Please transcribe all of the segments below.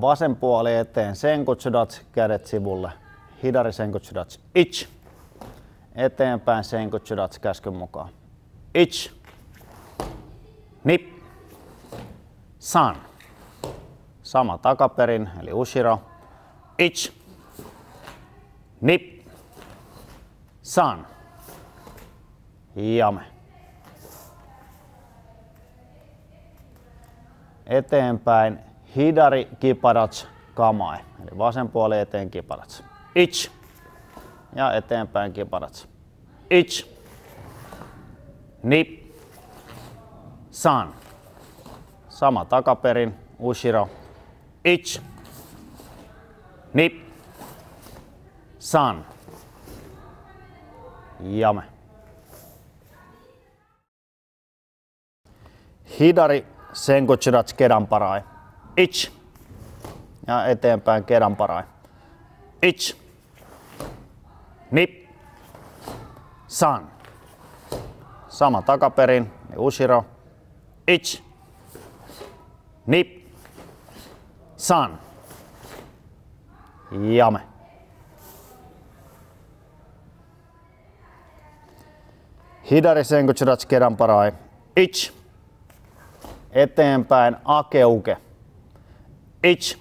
Vasen puoli eteen, senkutsudatsu, kädet sivulle. Hidari senkutsudatsu, ich. Eteenpäin senkutsudatsu käskyn mukaan. Ich. Nip. San. Sama takaperin, eli ushiro. Ich. Nip. San. Jame. Eteenpäin hidari kipadatsu kamae. Eli vasen puoli eteen kipadatsu. Ich. Ja eteenpäin kipadatsu. Ich. Nip. San. Sama takaperin, ushiro. Ich. Nip. San. Jame. Hidari senkutsudatsu kedanparai. Ich. Ja eteenpäin kedanparai. Ich. Nip. San. Sama takaperin, ushiro. Ich. Nip. San. Jame. Hidari senkutsudatsu kedanparai. Ich. Eteenpäin akeuke. Ich.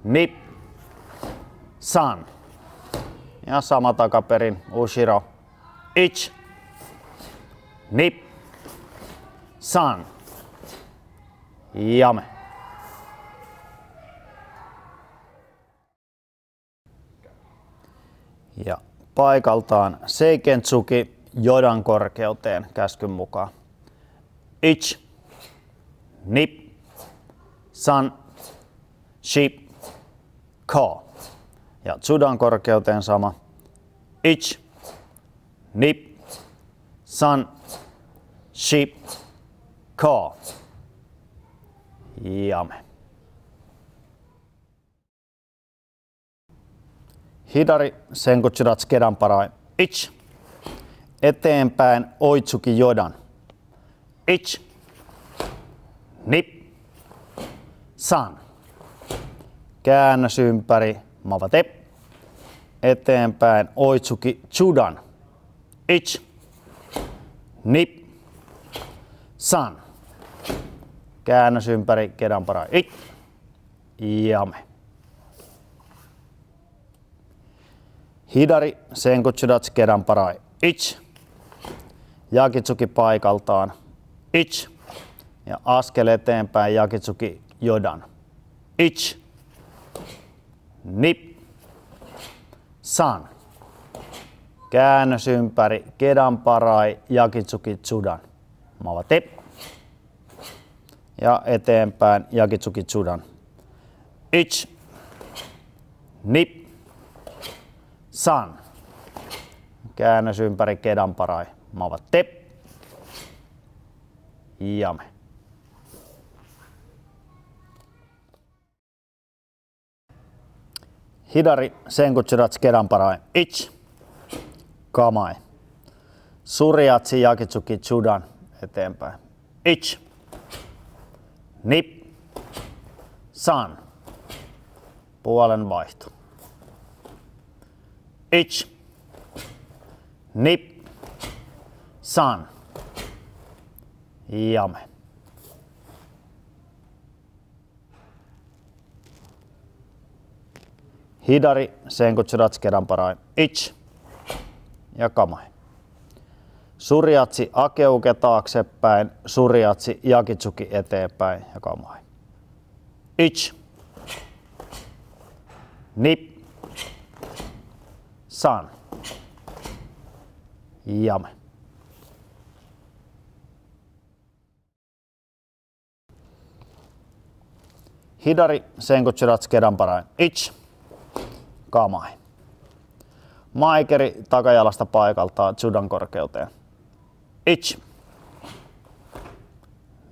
Nip. San. Ja sama takaperin, ushiro. Ich. Nip. San. Jame. Ja paikaltaan seikentsuki jodan korkeuteen käskyn mukaan. Ich. Nip. San. Shi. Ko. Ja tsudan korkeuteen sama. Ich. Nip. San. Shi. Ko. Jame. Hidari senkutsudatsu kedanparai. Ich. Eteenpäin oitsuki jodan. Ich. Nip. San. Käännös ympäri, mavate. Eteenpäin oitsuki tsudan. Ich. Nip. San. Käännös ympäri, kedanparai. Ich. Jame. Hidari senkutsudatsu kedanparai. Ich. Jakitsuki paikaltaan. Ich. Ja askel eteenpäin jakitsuki jodan. Ich. Nip. San. Käännös ympäri, kedanparai, jakitsuki tsudan. Mavate. Ja eteenpäin jakitsuki tsudan. Ich. Nip. San. Käännös ympäri, kedanparai. Mavate. Jame. Hidari senkutsudatsu kedanparai. Ich. Kamae. Suriatsi jakitsuki tsudan eteenpäin. Ich. Nip. San. Puolen vaihto. Ich. Nip. San. Jame. Hidari senkutsudatsu kedanparai. Ich. Ja kamae. Suriatsi akeuke taaksepäin, suriatsi jakitsuki eteenpäin ja kamae. Ich. Nip. San. Jame. Hidari senkutsudatsu kedanparai. Ich. Kamae. Maikeri takajalasta paikaltaan tsudan korkeuteen. Ich.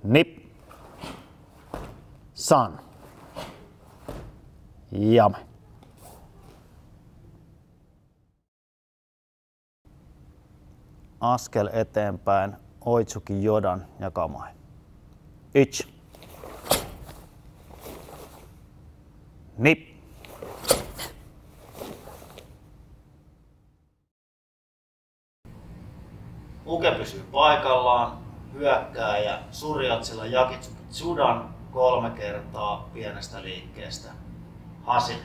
Nip. San. Jame. Askel eteenpäin, oitsuki jodan ja kamae. Ich. Niin. Uke pysyy paikallaan, hyökkää ja Suriotsilla Jakitsu Tsudan 3 kertaa pienestä liikkeestä. Hasine.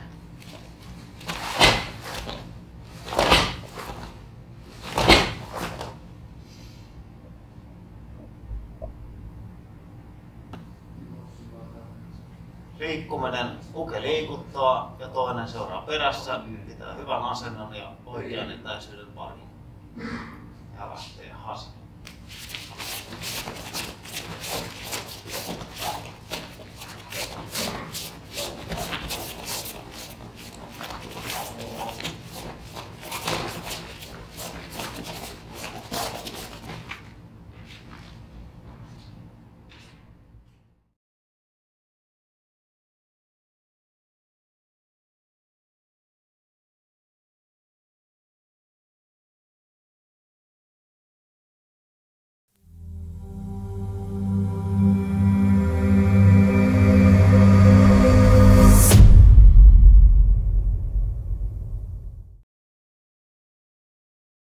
Liikkuminen, uke liikuttaa ja toinen seuraa perässä, pitää hyvän asennon ja oikean etäisyyden pariin. Ja lähtee hasine.